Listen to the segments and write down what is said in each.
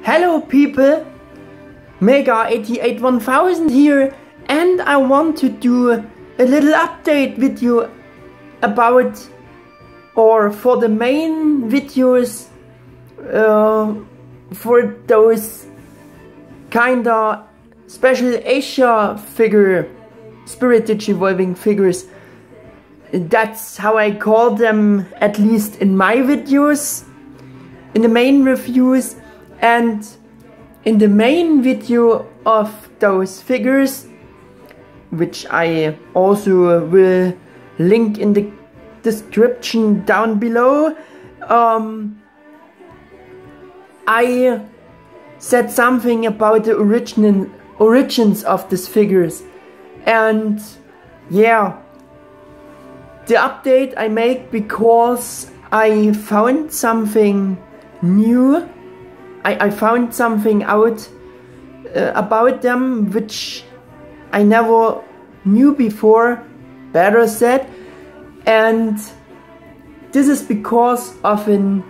Hello people, Mega 881000 here, and I want to do a little update video about, or for the main videos, for those kinda special Asia figure, Spirit-Digivolving figures. That's how I call them, at least in my videos, in the main reviews. And in the main video of those figures, which I also will link in the description down below, I said something about the origins of these figures. And yeah, the update I make because I found something new. I found something out about them which I never knew before, better said, and this is because of an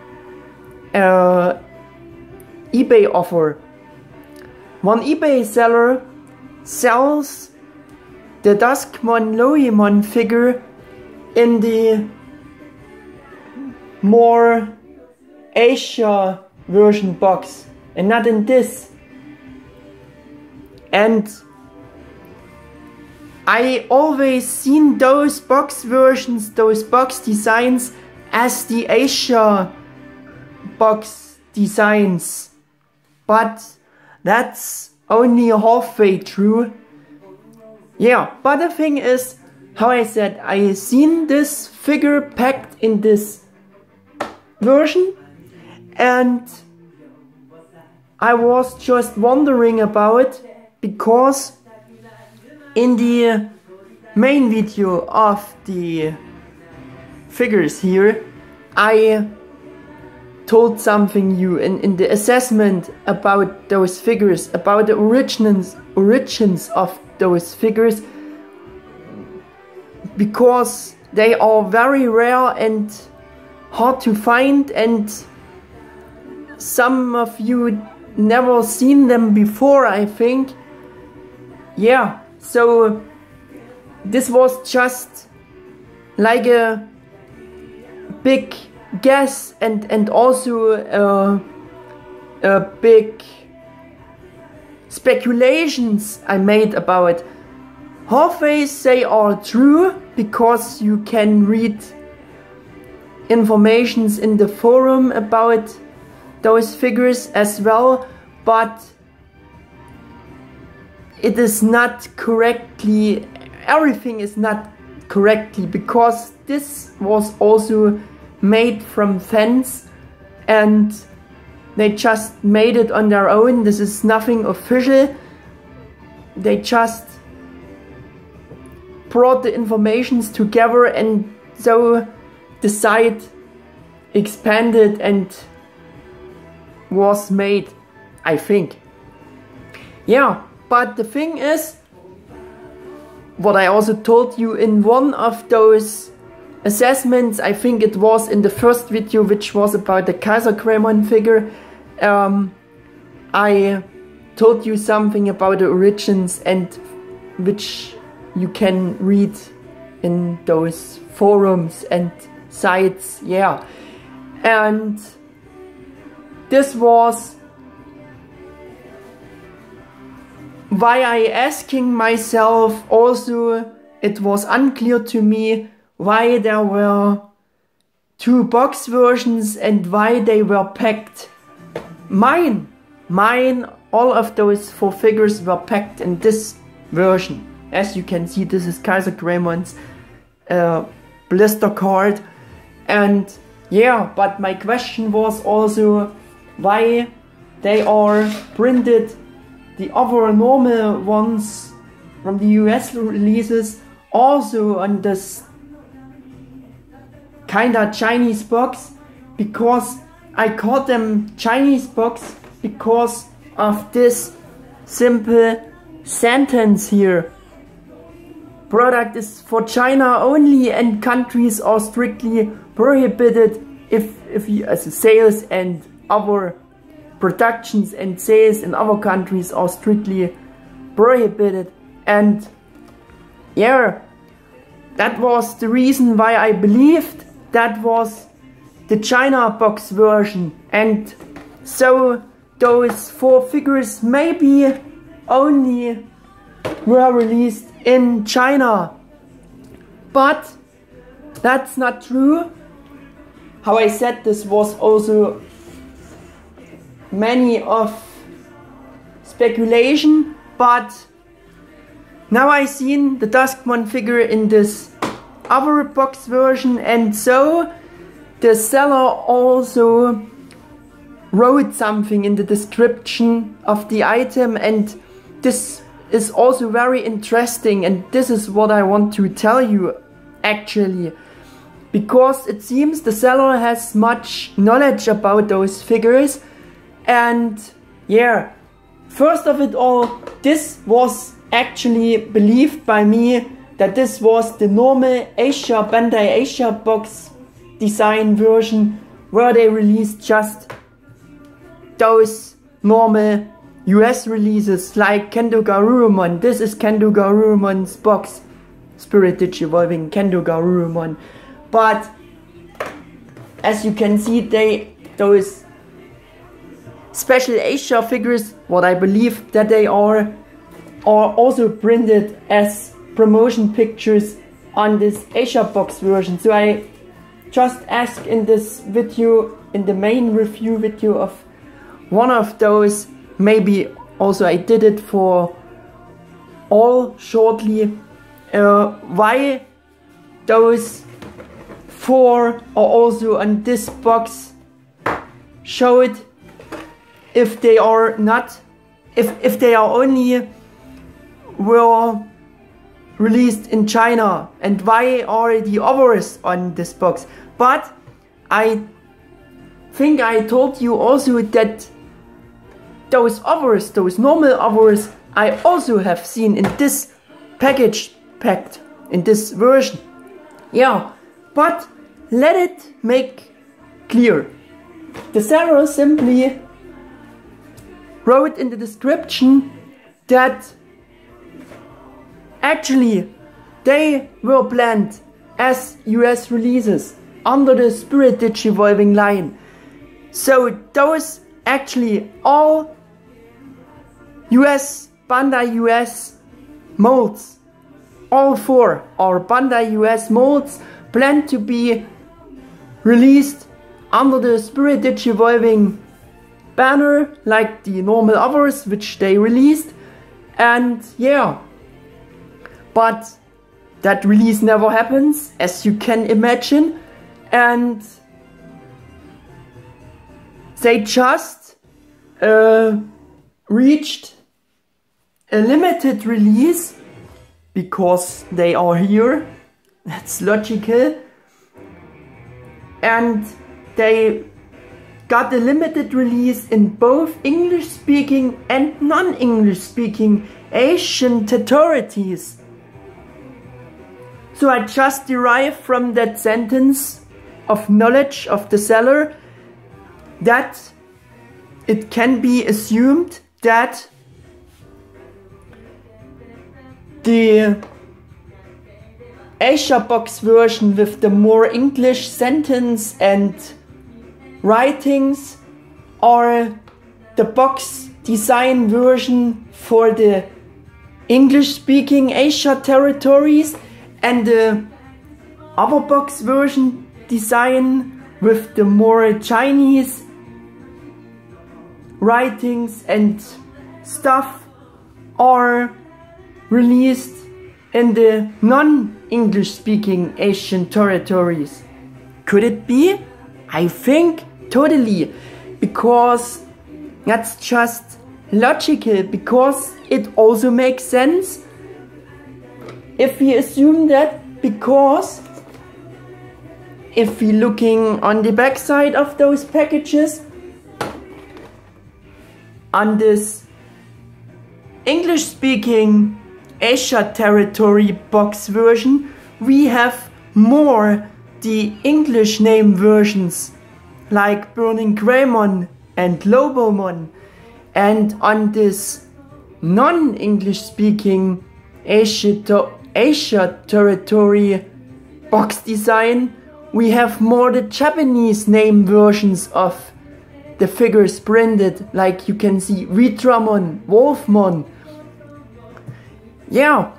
eBay offer. One eBay seller sells the Duskmon Löwemon figure in the more Asia version box and not in this. And I always seen those box versions, those box designs as the Asia box designs, but that's only halfway true. Yeah, but the thing is, how I said, I seen this figure packed in this version, and I was just wondering about, because in the main video of the figures here, I told something new in the assessment about those figures, about the origins of those figures, because they are very rare and hard to find, and some of you never seen them before, I think. Yeah, so this was just like a big guess and also a big speculations I made about. Halfway they are true, because you can read informations in the forum about those figures as well, but it is not correctly, everything is not correctly, because this was also made from fans and they just made it on their own. This is nothing official. They just brought the informations together, and so the site expanded and was made, I think. Yeah, but the thing is, what I also told you in one of those assessments, I think it was in the first video, which was about the Kaiser Greymon figure, I told you something about the origins, and which you can read in those forums and sites. Yeah, and this was why I asking myself also, it was unclear to me why there were two box versions and why they were packed. Mine, all of those four figures were packed in this version. As you can see, this is Kaiser Greymon's blister card. And yeah, but my question was also why they are printed, the other normal ones from the US releases, also on this kinda Chinese box, because I call them Chinese box because of this simple sentence here. Product is for China only, and countries are strictly prohibited if you, as sales and other productions and sales in other countries are strictly prohibited. And yeah, that was the reason why I believed that was the China box version. And so those 4 figures maybe only were released in China. But that's not true. How I said, this was also many of speculation, but now I seen the Duskmon figure in this other box version, and so the seller also wrote something in the description of the item, and this is also very interesting, and this is what I want to tell you actually, because it seems the seller has much knowledge about those figures. And yeah, first of it all, this was actually believed by me that this was the normal Asia, Bandai Asia box design version, where they released just those normal US releases like Kendo Garurumon. This is Kendo Garurumon's box, Spirit-Digivolving Kendo Garurumon. But as you can see, those special Asia figures, what I believe that they are also printed as promotion pictures on this Asia box version. So I just asked in this video, in the main review video of one of those, maybe also I did it for all shortly, why those 4 are also on this box showed, if they are not, if they are only were released in China, and why are the others on this box. But I think I told you also that those others, those normal others, I also have seen in this package packed, in this version. Yeah, but let it make clear. The seller simply wrote in the description that actually they were planned as US releases under the Spirit-Digivolving line. So those actually all US, Bandai US molds, all 4 are Bandai US molds planned to be released under the Spirit-Digivolving banner like the normal others which they released. And yeah, but that release never happens, as you can imagine, and they just reached a limited release because they are here. That's logical. And they got a limited release in both English speaking and non-English speaking Asian territories. So I just derived from that sentence of knowledge of the seller that it can be assumed that the Asia box version with the more English sentence and writings are the box design version for the English speaking Asia territories, and the other box version design with the more Chinese writings and stuff are released in the non-English speaking Asian territories. Could it be? I think totally, because that's just logical, because it also makes sense if we assume that, because if we looking on the back side of those packages, on this English speaking Asia territory box version, we have more the English name versions like Burning Greymon, and Löwemon. And on this non-English speaking Asia territory box design, we have more the Japanese name versions of the figures printed, like you can see Greymon, Wolfmon. Yeah,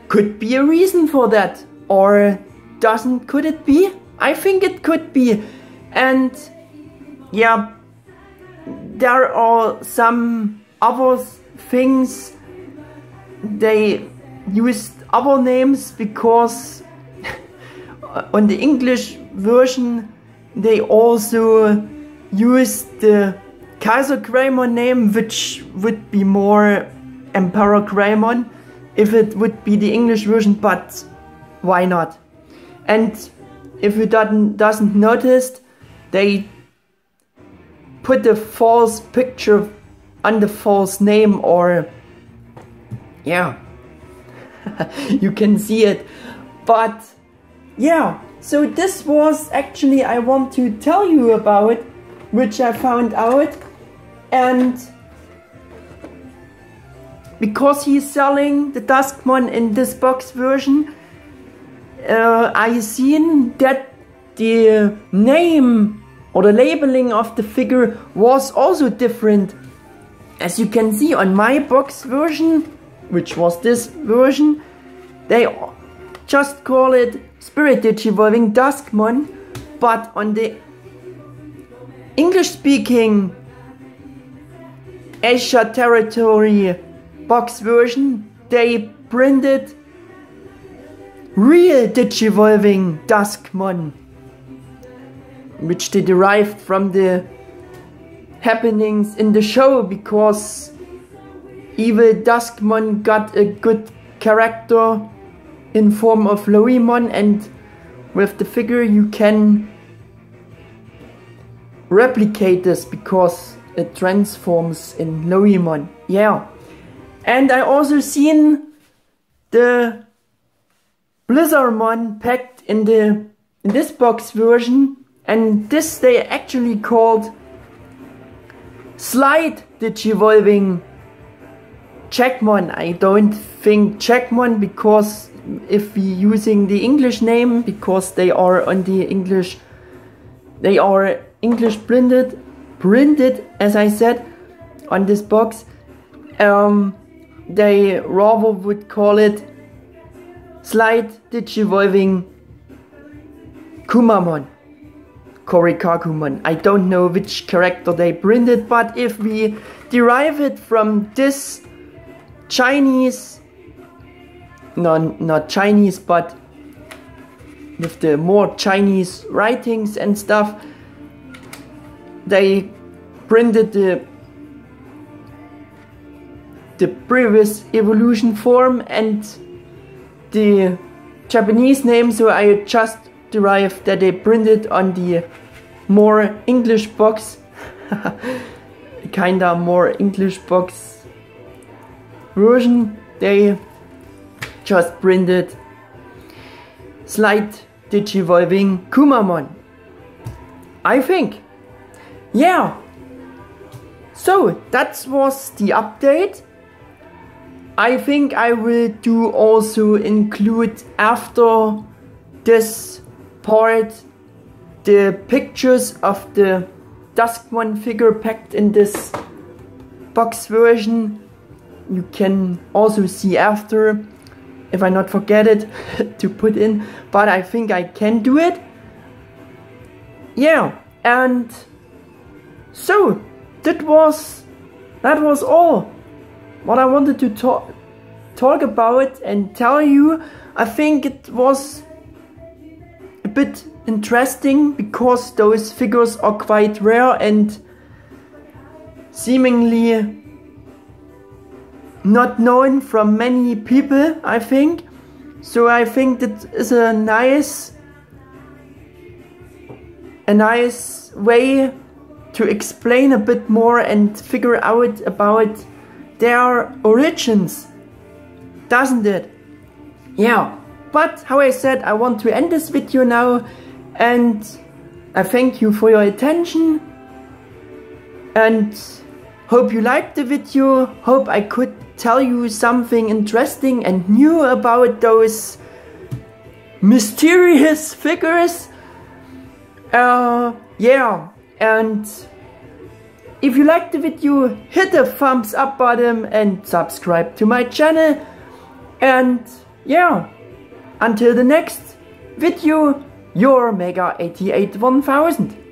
could be a reason for that, or could it be? I think it could be. And yeah, there are some other things. They used other names because on the English version they also used the Kaiser Greymon name, which would be more Emperor Greymon if it would be the English version, but why not? And if you doesn't notice, they put a false picture on the false name, or yeah, you can see it. But yeah, so this was actually I want to tell you about, which I found out. And because he's selling the Duskmon in this box version, I seen that the name or the labeling of the figure was also different. As you can see on my box version, which was this version, they just call it Spirit-Digivolving Duskmon, but on the English speaking Asia territory box version, they printed real Digivolving Duskmon, which they derived from the happenings in the show, because evil Duskmon got a good character in form of Löwemon, and with the figure you can replicate this because it transforms in Löwemon. Yeah. And I also seen the Blistermon packed in this box version, and this they actually called Slide Digivolving Jackmon. I don't think Jackmon, because if we using the English name, because they are on the English, they are English printed as I said on this box, they rather would call it Slide Digivolving Kumamon, Korikakumon. I don't know which character they printed, but if we derive it from this Chinese, no, not Chinese, but with the more Chinese writings and stuff, they printed the previous evolution form and the Japanese name, so I just derived that they printed on the more English box, kinda more English box version. They just printed Slide Digivolving Kumamon, I think. Yeah, so that was the update. I think I will do also include after this part the pictures of the Duskmon figure packed in this box version. You can also see after, if I not forget it to put in, but I think I can do it. Yeah, and so that was all what I wanted to talk about and tell you. I think it was a bit interesting because those figures are quite rare and seemingly not known from many people, I think. So I think that is a nice way to explain a bit more and figure out about their origins, doesn't it? Yeah, but how I said, I want to end this video now, and I thank you for your attention and hope you liked the video. Hope I could tell you something interesting and new about those mysterious figures. Yeah, and if you liked the video, hit the thumbs up button and subscribe to my channel. And yeah, until the next video, your Mega 88 1000.